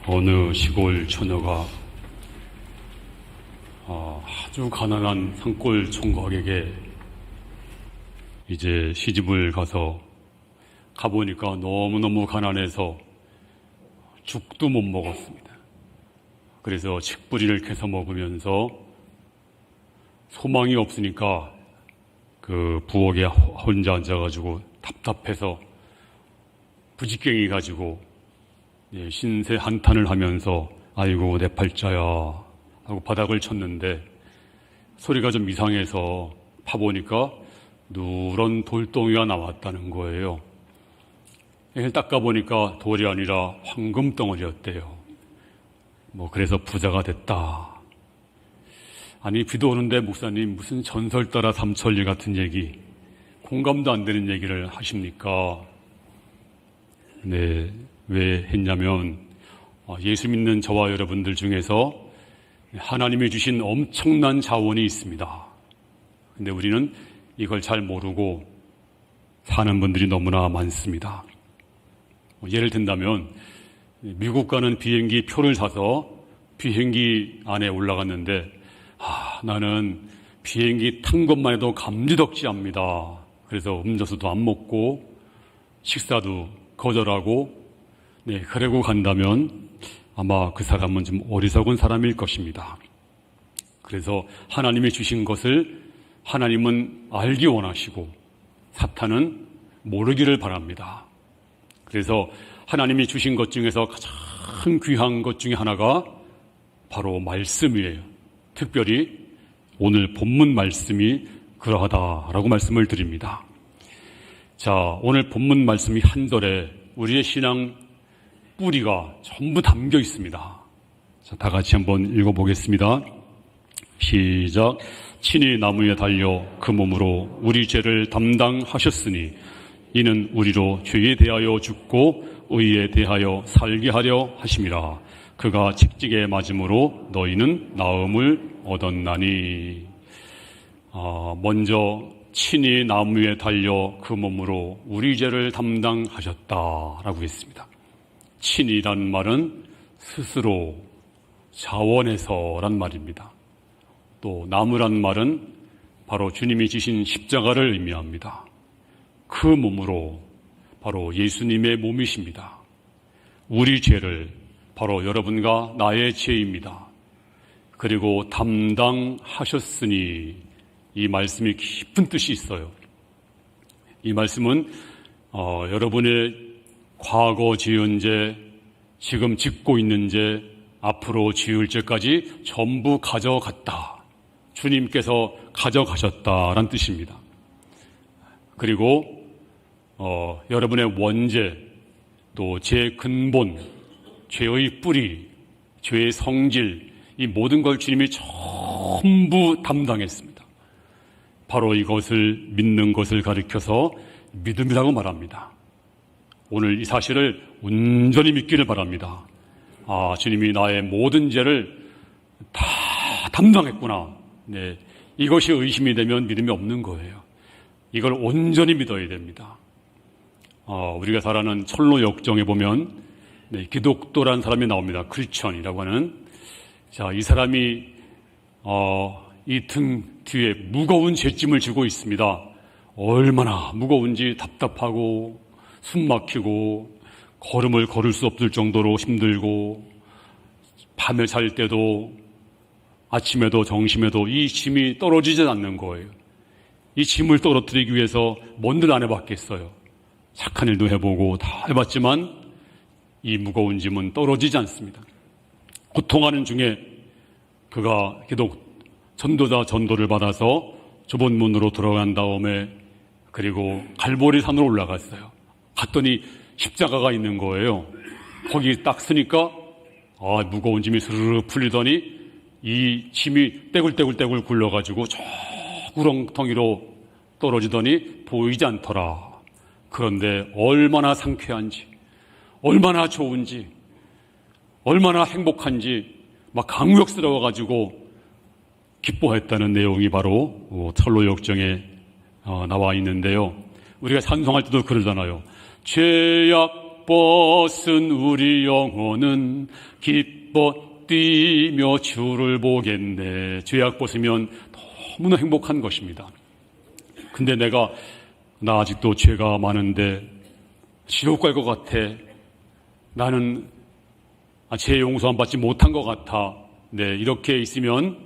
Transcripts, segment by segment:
어느 시골 처녀가 아주 가난한 산골 총각에게 이제 시집을 가보니까 너무너무 가난해서 죽도 못 먹었습니다. 그래서 칡뿌리를 캐서 먹으면서 소망이 없으니까 그 부엌에 혼자 앉아가지고 답답해서 부지깽이 가지고 신세 한탄을 하면서 아이고 내 팔자야 하고 바닥을 쳤는데 소리가 좀 이상해서 파보니까 누런 돌덩이가 나왔다는 거예요. 이걸 닦아보니까 돌이 아니라 황금 덩어리였대요. 그래서 부자가 됐다. 아니, 비도 오는데 목사님 무슨 전설 따라 삼천리 같은 얘기, 공감도 안 되는 얘기를 하십니까? 네, 왜 했냐면 예수 믿는 저와 여러분들 중에서 하나님이 주신 엄청난 자원이 있습니다. 근데 우리는 이걸 잘 모르고 사는 분들이 너무나 많습니다. 예를 든다면 미국 가는 비행기 표를 사서 비행기 안에 올라갔는데 나는 비행기 탄 것만 해도 감지덕지합니다. 그래서 음료수도 안 먹고 식사도 거절하고 그러고 간다면 아마 그 사람은 좀 어리석은 사람일 것입니다. 그래서 하나님이 주신 것을 하나님은 알기 원하시고 사탄은 모르기를 바랍니다. 그래서 하나님이 주신 것 중에서 가장 귀한 것 중에 하나가 바로 말씀이에요. 특별히 오늘 본문 말씀이 그러하다라고 말씀을 드립니다. 자, 오늘 본문 말씀이 한 절에 우리의 신앙 뿌리가 전부 담겨 있습니다. 자, 다 같이 한번 읽어보겠습니다. 시작. 친히 나무에 달려 그 몸으로 우리 죄를 담당하셨으니 이는 우리로 죄에 대하여 죽고 의에 대하여 살게 하려 하심이라. 그가 직직에 맞음으로 너희는 나음을 얻었나니. 먼저 친히 나무에 달려 그 몸으로 우리 죄를 담당하셨다라고 했습니다. 친이란 말은 스스로 자원해서란 말입니다. 또 나무란 말은 바로 주님이 지신 십자가를 의미합니다. 그 몸으로 바로 예수님의 몸이십니다. 우리 죄를 바로 여러분과 나의 죄입니다. 그리고 담당하셨으니 이 말씀이 깊은 뜻이 있어요. 이 말씀은 여러분의 과거 지은 죄, 지금 짓고 있는 죄, 앞으로 지을 죄까지 전부 가져갔다. 주님께서 가져가셨다라는 뜻입니다. 그리고 여러분의 원죄, 또 죄의 근본, 죄의 뿌리, 죄의 성질, 이 모든 걸 주님이 전부 담당했습니다. 바로 이것을 믿는 것을 가리켜서 믿음이라고 말합니다. 오늘 이 사실을 온전히 믿기를 바랍니다. 주님이 나의 모든 죄를 다 담당했구나. 네, 이것이 의심이 되면 믿음이 없는 거예요. 이걸 온전히 믿어야 됩니다. 우리가 잘 아는 철로 역정에 보면 기독도라는 사람이 나옵니다. 크리스천이라고 하는. 자, 이 사람이 이 등 뒤에 무거운 죄짐을 지고 있습니다. 얼마나 무거운지 답답하고 숨 막히고 걸음을 걸을 수 없을 정도로 힘들고 밤에 잘 때도 아침에도 정심에도 이 짐이 떨어지지 않는 거예요. 이 짐을 떨어뜨리기 위해서 뭔들 안 해봤겠어요. 착한 일도 해보고 다 해봤지만 이 무거운 짐은 떨어지지 않습니다. 고통하는 중에 그가 전도자 전도를 받아서 좁은 문으로 들어간 다음에 그리고 갈보리 산으로 올라갔어요. 갔더니 십자가가 있는 거예요. 거기 딱 서니까 무거운 짐이 스르르 풀리더니 이 짐이 떼굴떼굴 굴러가지고 저 구렁텅이로 떨어지더니 보이지 않더라. 그런데 얼마나 상쾌한지, 얼마나 좋은지, 얼마나 행복한지 막 강력스러워가지고 기뻐했다는 내용이 바로 철로 역정에 나와 있는데요. 우리가 찬송할 때도 그러잖아요. 죄악 벗은 우리 영혼은 기뻐 뛰며 주를 보겠네. 죄악 벗으면 너무나 행복한 것입니다. 근데 나 아직도 죄가 많은데 지옥 갈 것 같아. 나는 죄 용서함 받지 못한 것 같아. 네, 이렇게 있으면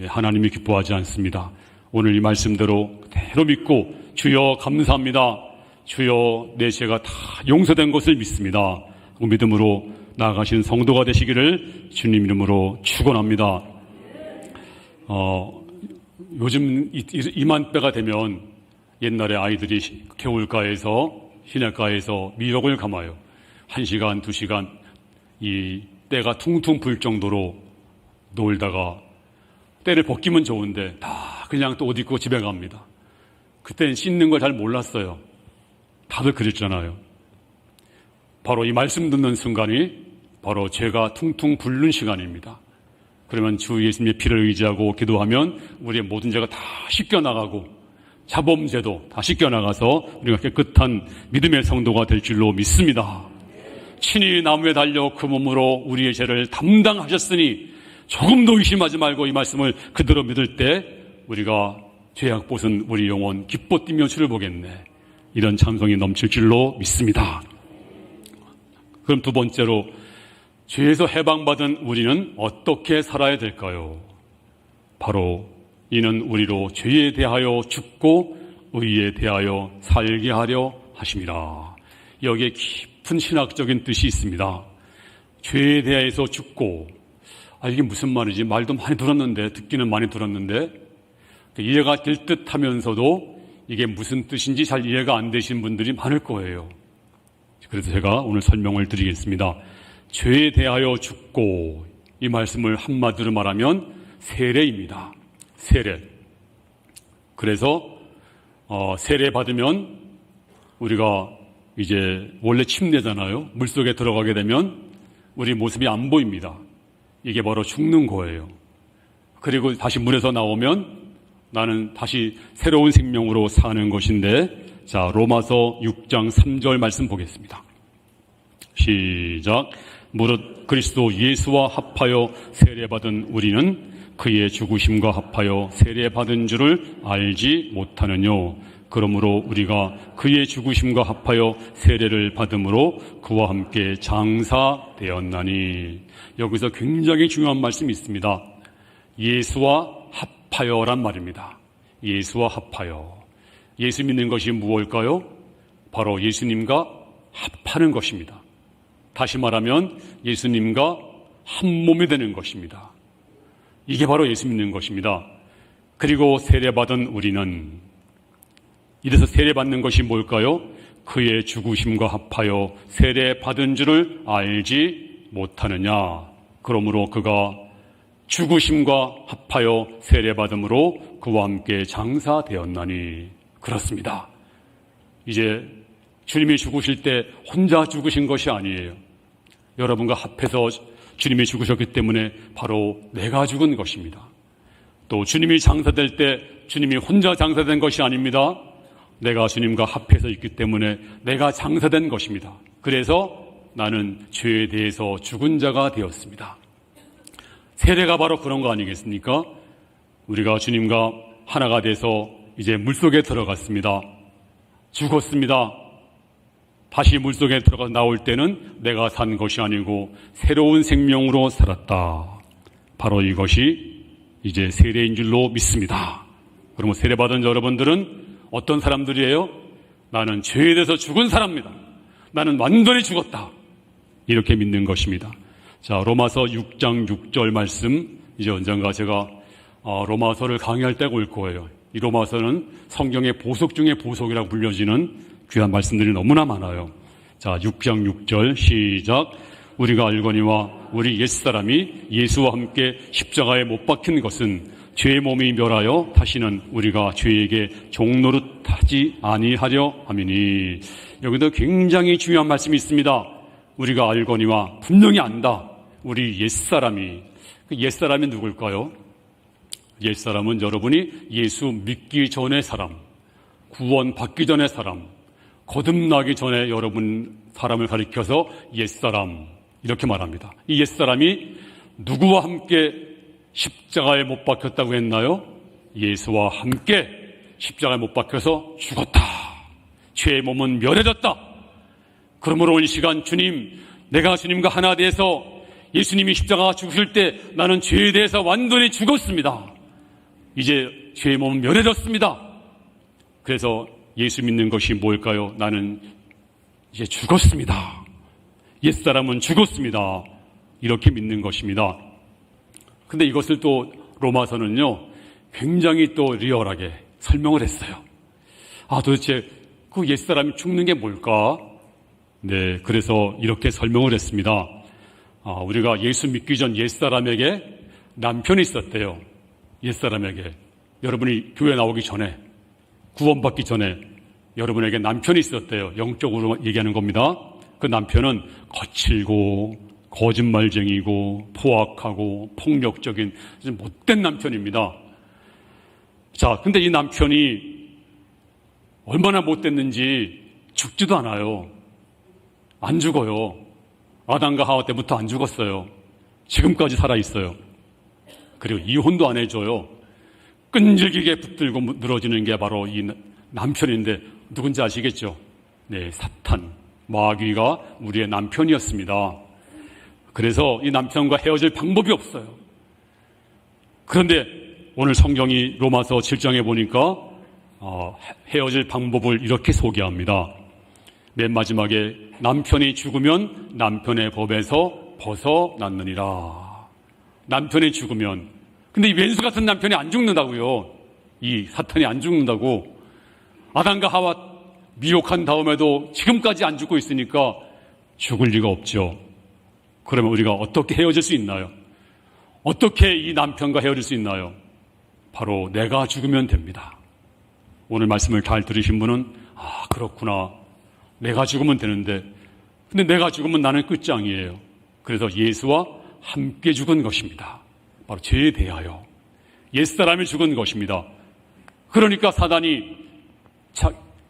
하나님이 기뻐하지 않습니다. 오늘 이 말씀대로 그대로 믿고 주여 감사합니다. 주여 내 죄가 다 용서된 것을 믿습니다. 그 믿음으로 나아가신 성도가 되시기를 주님 이름으로 축원합니다. 요즘 이맘때가 되면 옛날에 아이들이 겨울가에서 시냇가에서 미역을 감아요. 1시간, 2시간 이 때가 퉁퉁 불 정도로 놀다가 때를 벗기면 좋은데 다 그냥 또 옷 입고 집에 갑니다. 그때는 씻는 걸 잘 몰랐어요. 다들 그랬잖아요. 바로 이 말씀 듣는 순간이 바로 죄가 퉁퉁 불는 시간입니다. 그러면 주 예수님의 피를 의지하고 기도하면 우리의 모든 죄가 다 씻겨나가고 자범죄도 다 씻겨나가서 우리가 깨끗한 믿음의 성도가 될 줄로 믿습니다. 친히 나무에 달려 그 몸으로 우리의 죄를 담당하셨으니 조금도 의심하지 말고 이 말씀을 그대로 믿을 때 우리가 죄악 벗은 우리 영혼 기뻐 뛰며 주를 보겠네. 이런 찬송이 넘칠 줄로 믿습니다. 그럼 두 번째로 죄에서 해방받은 우리는 어떻게 살아야 될까요? 바로 이는 우리로 죄에 대하여 죽고 의에 대하여 살게 하려 하심이라. 여기에 깊은 신학적인 뜻이 있습니다. 죄에 대해서 죽고 이게 무슨 말이지? 말도 많이 들었는데 듣기는 많이 들었는데 이해가 될 듯 하면서도 이게 무슨 뜻인지 잘 이해가 안 되신 분들이 많을 거예요. 그래서 제가 오늘 설명을 드리겠습니다. 죄에 대하여 죽고 이 말씀을 한마디로 말하면 세례입니다. 세례. 그래서 세례 받으면 우리가 이제 원래 침례잖아요. 물속에 들어가게 되면 우리 모습이 안 보입니다. 이게 바로 죽는 거예요. 그리고 다시 물에서 나오면 나는 다시 새로운 생명으로 사는 것인데, 자, 로마서 6장 3절 말씀 보겠습니다. 시작. 무릇 그리스도 예수와 합하여 세례받은 우리는 그의 죽으심과 합하여 세례받은 줄을 알지 못하느뇨. 그러므로 우리가 그의 죽으심과 합하여 세례를 받음으로 그와 함께 장사되었나니. 여기서 굉장히 중요한 말씀이 있습니다. 예수와 합하여란 말입니다. 예수와 합하여. 예수 믿는 것이 무엇일까요? 바로 예수님과 합하는 것입니다. 다시 말하면 예수님과 한 몸이 되는 것입니다. 이게 바로 예수 믿는 것입니다. 그리고 세례받은 우리는, 이래서 세례받는 것이 뭘까요? 그의 죽으심과 합하여 세례받은 줄을 알지 못하느냐. 그러므로 그가 죽으심과 합하여 세례받음으로 그와 함께 장사되었나니. 그렇습니다. 이제 주님이 죽으실 때 혼자 죽으신 것이 아니에요. 여러분과 합해서 주님이 죽으셨기 때문에 바로 내가 죽은 것입니다. 또 주님이 장사될 때 주님이 혼자 장사된 것이 아닙니다. 내가 주님과 합해서 있기 때문에 내가 장사된 것입니다. 그래서 나는 죄에 대해서 죽은 자가 되었습니다. 세례가 바로 그런 거 아니겠습니까? 우리가 주님과 하나가 돼서 이제 물속에 들어갔습니다. 죽었습니다. 다시 물속에 들어가 나올 때는 내가 산 것이 아니고 새로운 생명으로 살았다. 바로 이것이 이제 세례인 줄로 믿습니다. 그러면 세례받은 여러분들은 어떤 사람들이에요? 나는 죄에 대해서 죽은 사람입니다. 나는 완전히 죽었다. 이렇게 믿는 것입니다. 자, 로마서 6장 6절 말씀, 이제 언젠가 제가 로마서를 강의할 때가 올 거예요. 이 로마서는 성경의 보석 중에 보석이라고 불려지는 귀한 말씀들이 너무나 많아요. 자, 6장 6절 시작. 우리가 알거니와 우리 옛사람이 예수와 함께 십자가에 못 박힌 것은 죄의 몸이 멸하여 다시는 우리가 죄에게 종노릇하지 아니하려 함이니. 여기도 굉장히 중요한 말씀이 있습니다. 우리가 알거니와 분명히 안다. 우리 옛사람이. 그 옛사람이 누굴까요? 옛사람은 여러분이 예수 믿기 전의 사람, 구원 받기 전의 사람, 거듭나기 전에 여러분 사람을 가리켜서 옛사람 이렇게 말합니다. 이 옛사람이 누구와 함께 십자가에 못 박혔다고 했나요? 예수와 함께 십자가에 못 박혀서 죽었다. 죄의 몸은 멸해졌다. 그러므로 이 시간 주님, 내가 주님과 하나 돼서 예수님이 십자가 죽으실 때 나는 죄에 대해서 완전히 죽었습니다. 이제 죄의 몸은 멸해졌습니다. 그래서 예수 믿는 것이 뭘까요? 나는 이제 죽었습니다. 옛사람은 죽었습니다. 이렇게 믿는 것입니다. 근데 이것을 또 로마서는요, 굉장히 또 리얼하게 설명을 했어요. 도대체 그 옛사람이 죽는 게 뭘까? 네, 그래서 이렇게 설명을 했습니다. 우리가 예수 믿기 전 옛사람에게 남편이 있었대요. 옛사람에게. 여러분이 교회 나오기 전에, 구원받기 전에 여러분에게 남편이 있었대요. 영적으로 얘기하는 겁니다. 그 남편은 거칠고 거짓말쟁이고 포악하고 폭력적인 못된 남편입니다. 자, 근데 이 남편이 얼마나 못됐는지 죽지도 않아요. 안 죽어요. 아담과 하와 때부터 안 죽었어요. 지금까지 살아있어요. 그리고 이혼도 안 해줘요. 끈질기게 붙들고 늘어지는 게 바로 이 남편인데 누군지 아시겠죠? 네, 사탄, 마귀가 우리의 남편이었습니다. 그래서 이 남편과 헤어질 방법이 없어요. 그런데 오늘 성경이 로마서 7장에 보니까 헤어질 방법을 이렇게 소개합니다. 맨 마지막에 남편이 죽으면 남편의 법에서 벗어났느니라. 남편이 죽으면. 근데 이 왼수 같은 남편이 안 죽는다고요. 이 사탄이 안 죽는다고. 아담과 하와 미혹한 다음에도 지금까지 안 죽고 있으니까 죽을 리가 없죠. 그러면 우리가 어떻게 헤어질 수 있나요? 어떻게 이 남편과 헤어질 수 있나요? 바로 내가 죽으면 됩니다. 오늘 말씀을 잘 들으신 분은 그렇구나. 내가 죽으면 되는데, 근데 내가 죽으면 나는 끝장이에요. 그래서 예수와 함께 죽은 것입니다. 바로 죄에 대하여 옛사람이 죽은 것입니다. 그러니까 사단이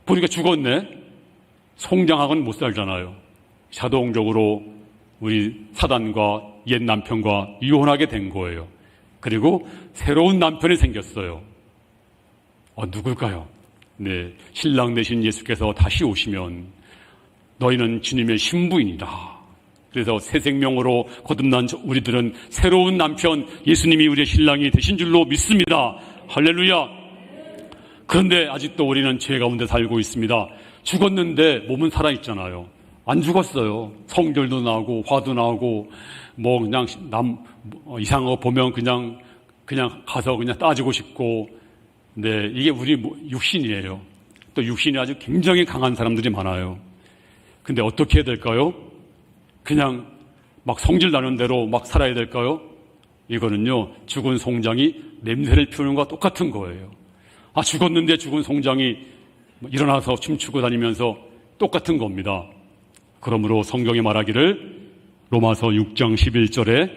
보니까 죽었네. 송장하고는 못 살잖아요. 자동적으로 우리 사단과 옛 남편과 이혼하게 된 거예요. 그리고 새로운 남편이 생겼어요. 누굴까요? 네, 신랑 되신 예수께서 다시 오시면 너희는 주님의 신부인이다. 그래서 새 생명으로 거듭난 우리들은 새로운 남편 예수님이 우리의 신랑이 되신 줄로 믿습니다. 할렐루야. 그런데 아직도 우리는 죄 가운데 살고 있습니다. 죽었는데 몸은 살아있잖아요. 안 죽었어요. 성질도 나고 화도 나고 그냥 이상한 거 보면 그냥 가서 그냥 따지고 싶고. 네, 이게 우리 육신이에요. 또 육신이 아주 굉장히 강한 사람들이 많아요. 근데 어떻게 해야 될까요? 그냥 막 성질 나는 대로 막 살아야 될까요? 이거는요, 죽은 송장이 냄새를 피우는 것과 똑같은 거예요. 죽었는데 죽은 송장이 일어나서 춤추고 다니면서 똑같은 겁니다. 그러므로 성경이 말하기를 로마서 6장 11절에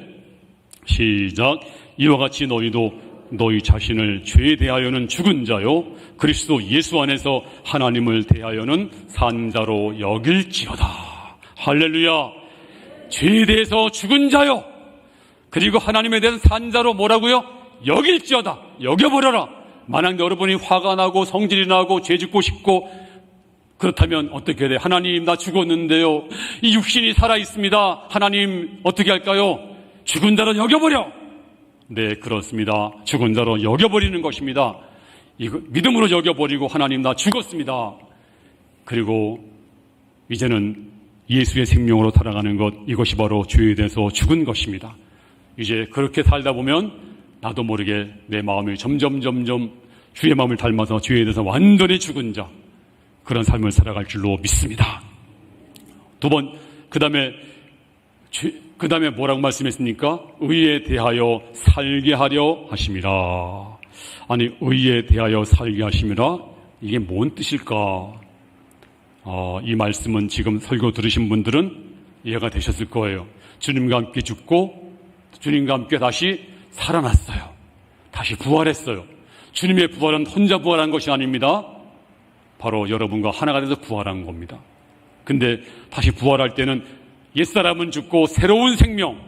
시작. 이와 같이 너희도 너희 자신을 죄에 대하여는 죽은 자요 그리스도 예수 안에서 하나님을 대하여는 산 자로 여길지어다. 할렐루야. 죄에 대해서 죽은 자요 그리고 하나님에 대해서 산 자로 뭐라고요? 여길지어다. 여겨버려라. 만약 여러분이 화가 나고 성질이 나고 죄 짓고 싶고 그렇다면 어떻게 해야 돼요? 하나님, 나 죽었는데요, 이 육신이 살아있습니다. 하나님 어떻게 할까요? 죽은 자로 여겨버려. 네, 그렇습니다. 죽은 자로 여겨버리는 것입니다. 이거 믿음으로 여겨버리고 하나님, 나 죽었습니다. 그리고 이제는 예수의 생명으로 살아가는 것, 이것이 바로 죄에 대해서 죽은 것입니다. 이제 그렇게 살다 보면 나도 모르게 내 마음이 점점 주의 마음을 닮아서 죄에 대해서 완전히 죽은 자, 그런 삶을 살아갈 줄로 믿습니다. 두 번, 그 다음에 뭐라고 말씀했습니까? 의에 대하여 살게 하려 하심이라. 아니, 의에 대하여 살게 하심이라? 이게 뭔 뜻일까? 이 말씀은 지금 설교 들으신 분들은 이해가 되셨을 거예요. 주님과 함께 죽고 주님과 함께 다시 살아났어요. 다시 부활했어요. 주님의 부활은 혼자 부활한 것이 아닙니다. 바로 여러분과 하나가 돼서 부활한 겁니다. 근데 다시 부활할 때는 옛사람은 죽고 새로운 생명,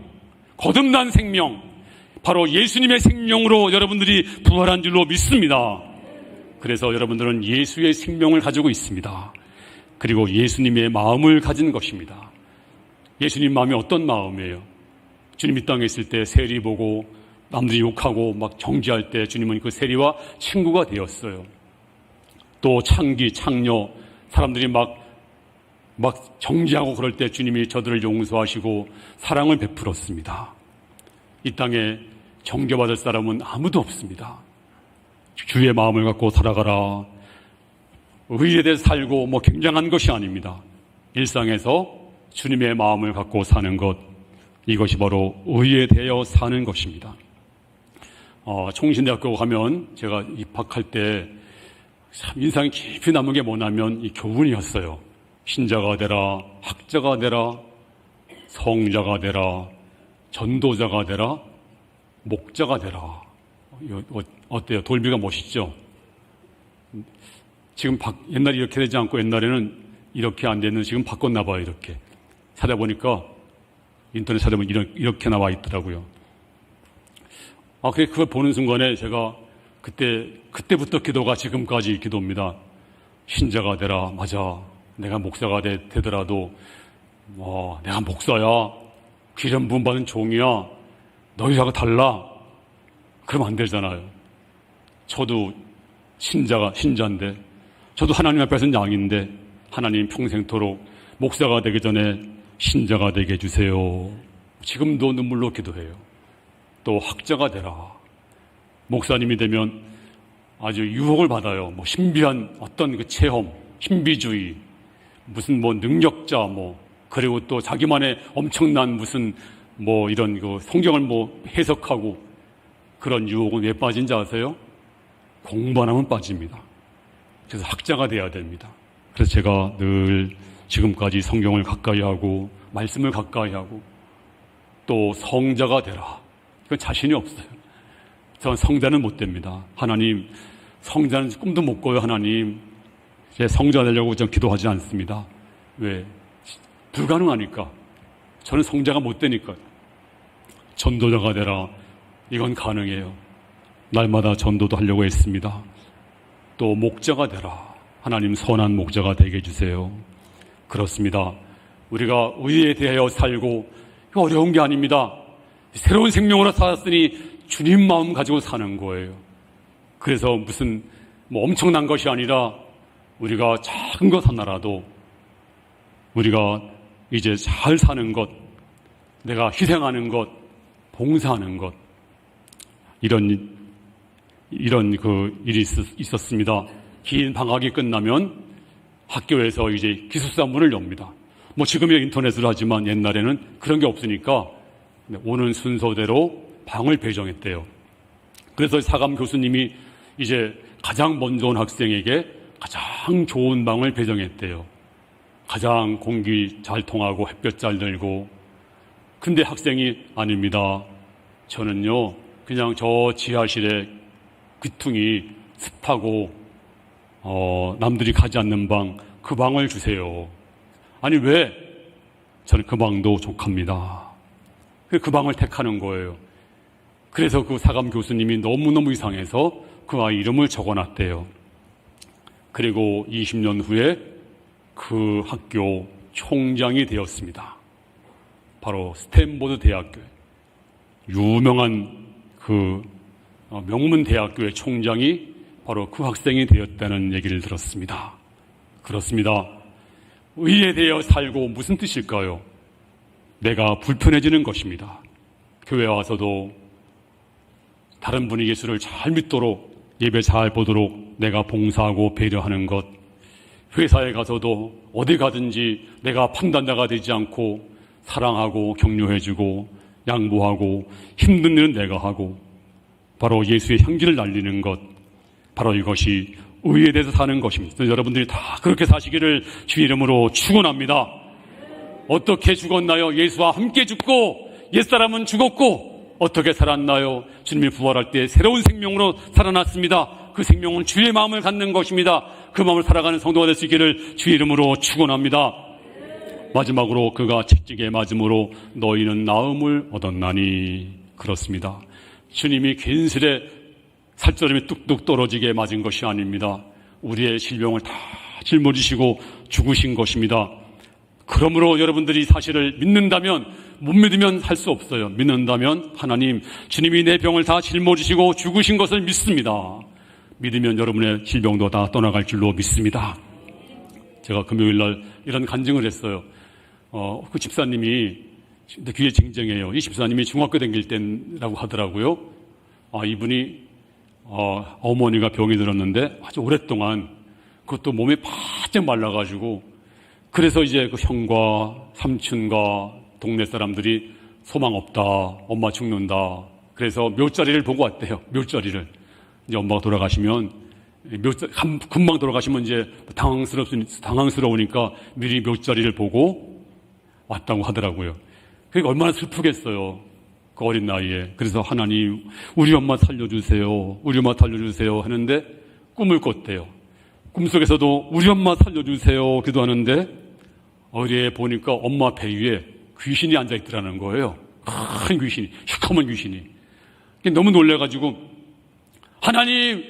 거듭난 생명, 바로 예수님의 생명으로 여러분들이 부활한 줄로 믿습니다. 그래서 여러분들은 예수의 생명을 가지고 있습니다. 그리고 예수님의 마음을 가진 것입니다. 예수님 마음이 어떤 마음이에요? 주님 이 땅에 있을 때 세리 보고 남들이 욕하고 막 정죄할 때 주님은 그 세리와 친구가 되었어요. 또 창기, 창녀, 사람들이 막 정죄하고 그럴 때 주님이 저들을 용서하시고 사랑을 베풀었습니다. 이 땅에 정죄받을 사람은 아무도 없습니다. 주의 마음을 갖고 살아가라. 의에 대해서 살고 굉장한 것이 아닙니다. 일상에서 주님의 마음을 갖고 사는 것, 이것이 바로 의에 대하여 사는 것입니다. 총신대학교 가면 제가 입학할 때 참 인상이 깊이 남은 게 뭐냐면 이 교훈이었어요. 신자가 되라, 학자가 되라, 성자가 되라, 전도자가 되라, 목자가 되라. 어때요? 돌비가 멋있죠? 지금 옛날에 이렇게 되지 않고 옛날에는 이렇게 안 됐는데 지금 바꿨나 봐요. 이렇게 찾아보니까 인터넷 찾아보면 이렇게 나와 있더라고요. 그걸 보는 순간에 제가 그때부터 기도가 지금까지 기도입니다. 신자가 되라. 맞아. 내가 목사가 되더라도 내가 목사야. 기름 부음 받은 종이야. 너희하고 달라. 그러면 안 되잖아요. 저도 신자인데, 저도 하나님 앞에서는 양인데, 하나님 평생토록 목사가 되기 전에 신자가 되게 해주세요. 지금도 눈물로 기도해요. 또 학자가 되라. 목사님이 되면 아주 유혹을 받아요. 신비한 어떤 그 체험, 신비주의, 무슨 능력자, 그리고 또 자기만의 엄청난 무슨 이런 성경을 해석하고 그런 유혹은 왜 빠진지 아세요? 공부 안 하면 빠집니다. 그래서 학자가 돼야 됩니다. 그래서 제가 늘 지금까지 성경을 가까이 하고 말씀을 가까이 하고 또 성자가 되라. 이건 자신이 없어요. 저는 성자는 못 됩니다. 하나님, 성자는 꿈도 못 꿔요. 하나님, 제 성자 되려고 전 기도하지 않습니다. 왜? 불가능하니까. 저는 성자가 못 되니까. 전도자가 되라. 이건 가능해요. 날마다 전도도 하려고 했습니다. 또 목자가 되라. 하나님, 선한 목자가 되게 해주세요. 그렇습니다. 우리가 의에 대하여 살고, 이거 어려운 게 아닙니다. 새로운 생명으로 살았으니 주님 마음 가지고 사는 거예요. 그래서 무슨 엄청난 것이 아니라 우리가 작은 것 하나라도 우리가 이제 잘 사는 것, 내가 희생하는 것, 봉사하는 것, 이런 일이 있었습니다. 긴 방학이 끝나면 학교에서 이제 기숙사 문을 엽니다. 지금이야 인터넷으로 하지만 옛날에는 그런 게 없으니까 오는 순서대로 방을 배정했대요. 그래서 사감 교수님이 이제 가장 먼저 온 학생에게 가장 좋은 방을 배정했대요. 가장 공기 잘 통하고 햇볕 잘 들고. 근데 학생이 아닙니다. 저는요 그냥 저 지하실에 귀퉁이 습하고 남들이 가지 않는 방, 그 방을 주세요. 아니 왜? 저는 그 방도 족합니다. 그 방을 택하는 거예요. 그래서 그 사감 교수님이 너무너무 이상해서 그 아이 이름을 적어놨대요. 그리고 20년 후에 그 학교 총장이 되었습니다. 바로 스탠포드 대학교, 유명한 그 명문 대학교의 총장이 바로 그 학생이 되었다는 얘기를 들었습니다. 그렇습니다. 의에 대하여 살고 무슨 뜻일까요? 내가 불편해지는 것입니다. 교회 와서도 다른 분이 예수를 잘 믿도록, 예배 잘 보도록 내가 봉사하고 배려하는 것, 회사에 가서도 어디 가든지 내가 판단자가 되지 않고 사랑하고 격려해주고 양보하고 힘든 일은 내가 하고 바로 예수의 향기를 날리는 것, 바로 이것이 의에 대해서 사는 것입니다. 여러분들이 다 그렇게 사시기를 주의 이름으로 축원합니다. 어떻게 죽었나요? 예수와 함께 죽고 옛사람은 죽었고 어떻게 살았나요? 주님이 부활할 때 새로운 생명으로 살아났습니다. 그 생명은 주의 마음을 갖는 것입니다. 그 마음을 살아가는 성도가 될 수 있기를 주의 이름으로 축원합니다. 마지막으로 그가 채찍에 맞음으로 너희는 나음을 얻었나니. 그렇습니다. 주님이 괜스레 살점이 뚝뚝 떨어지게 맞은 것이 아닙니다. 우리의 질병을 다 짊어지시고 죽으신 것입니다. 그러므로 여러분들이 사실을 믿는다면, 못 믿으면 할 수 없어요. 믿는다면 하나님, 주님이 내 병을 다 짊어지시고 죽으신 것을 믿습니다. 믿으면 여러분의 질병도 다 떠나갈 줄로 믿습니다. 제가 금요일날 이런 간증을 했어요. 그 집사님이, 근데 귀에 쟁쟁해요. 이 집사님이 중학교 다닐 때라고 하더라고요. 이분이 어머니가 병이 들었는데 아주 오랫동안, 그것도 몸이 바짝 말라가지고, 그래서 이제 그 형과 삼촌과 동네 사람들이 소망 없다, 엄마 죽는다, 그래서 묘자리를 보고 왔대요. 묘자리를. 이제 엄마가 돌아가시면, 금방 돌아가시면 이제 당황스러우니까 미리 묘자리를 보고 왔다고 하더라고요. 그러니까 얼마나 슬프겠어요. 그 어린 나이에. 그래서 하나님, 우리 엄마 살려주세요. 우리 엄마 살려주세요. 하는데 꿈을 꿨대요. 꿈속에서도 우리 엄마 살려주세요. 기도하는데 어디에 보니까 엄마 배 위에 귀신이 앉아있더라는 거예요. 큰 귀신이, 시커먼 귀신이. 너무 놀래가지고 하나님,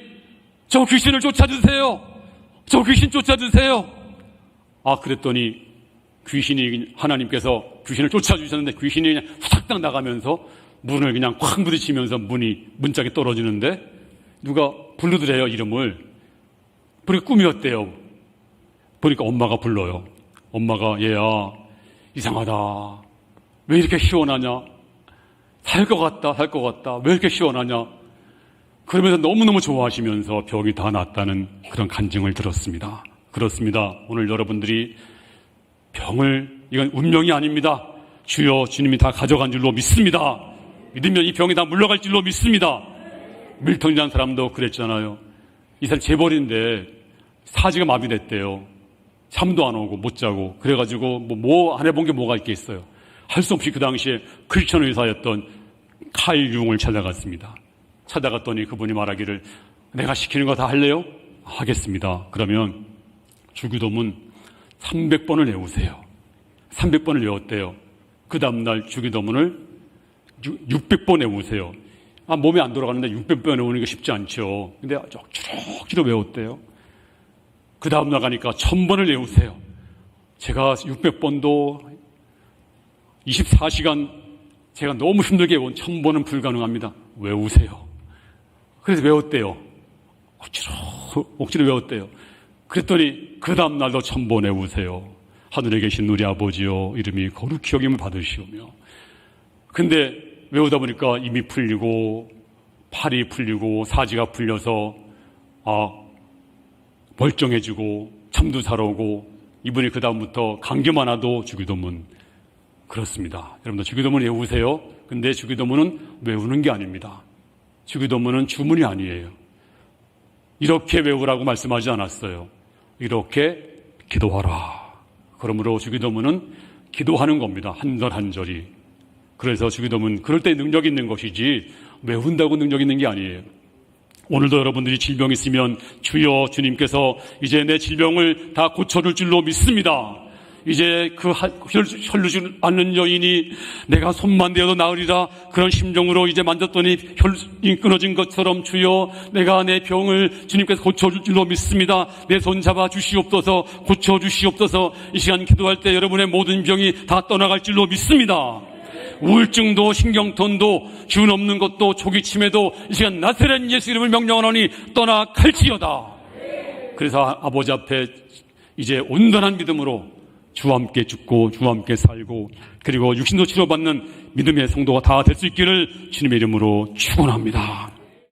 저 귀신을 쫓아주세요. 저 귀신 쫓아주세요. 그랬더니 귀신이, 하나님께서 귀신을 쫓아주셨는데 귀신이 그냥 후닥닥 나가면서 문을 그냥 콱 부딪히면서 문짝이 떨어지는데 누가 부르더래요, 이름을. 보니까 꿈이었대요. 보니까 엄마가 불러요. 엄마가, 얘야, 이상하다. 왜 이렇게 시원하냐? 살 것 같다. 왜 이렇게 시원하냐? 그러면서 너무너무 좋아하시면서 병이 다 낫다는 그런 간증을 들었습니다. 그렇습니다. 오늘 여러분들이 이건 운명이 아닙니다. 주여, 주님이 다 가져간 줄로 믿습니다. 믿으면 이 병이 다 물러갈 줄로 믿습니다. 밀턴이라는 사람도 그랬잖아요. 이 사람 재벌인데 사지가 마비됐대요. 잠도 안 오고 못 자고. 그래가지고 안 해본 게 뭐가 있겠어요. 할 수 없이 그 당시에 크리스천 의사였던 카일 융을 찾아갔습니다. 찾아갔더니 그분이 말하기를, 내가 시키는 거 다 할래요? 하겠습니다. 그러면 주기도문 300번을 외우세요. 300번을 외웠대요. 그 다음날 주기도문을 600번 외우세요. 몸이 안 돌아가는데 600번 외우는 게 쉽지 않죠. 근데 억지로 외웠대요. 그 다음날 가니까 1000번을 외우세요. 제가 600번도 24시간 제가 너무 힘들게 외운 1000번은 불가능합니다. 외우세요. 그래서 외웠대요. 억지로 외웠대요. 그랬더니 그 다음날도 1000번 외우세요. 하늘에 계신 우리 아버지여, 이름이 거룩히 여김을 받으시오며. 근데 외우다 보니까 입이 풀리고 팔이 풀리고 사지가 풀려서 멀쩡해지고 잠도 잘 오고, 이분이 그 다음부터 감기만 와도 주기도문. 그렇습니다. 여러분들 주기도문 외우세요. 근데 주기도문은 외우는 게 아닙니다. 주기도문은 주문이 아니에요. 이렇게 외우라고 말씀하지 않았어요. 이렇게 기도하라. 그러므로 주기도문은 기도하는 겁니다. 한 절 한 절이. 그래서 주기도문 그럴 때 능력 있는 것이지 외운다고 능력 있는 게 아니에요. 오늘도 여러분들이 질병이 있으면 주여, 주님께서 이제 내 질병을 다 고쳐줄 줄로 믿습니다. 이제 그 혈루지 않는 여인이 내가 손만 대어도 나으리라, 그런 심정으로 이제 만졌더니 혈이 끊어진 것처럼 주여, 내가 내 병을 주님께서 고쳐줄 줄로 믿습니다. 내 손 잡아 주시옵소서, 고쳐주시옵소서. 이 시간 기도할 때 여러분의 모든 병이 다 떠나갈 줄로 믿습니다. 우울증도 신경통도 기운 없는 것도 초기침에도 이 시간 나사렛 예수 이름을 명령하노니 떠나갈지어다. 그래서 아버지 앞에 이제 온전한 믿음으로 주와 함께 죽고 주와 함께 살고, 그리고 육신도 치료받는 믿음의 성도가 다 될 수 있기를 주님의 이름으로 축원합니다.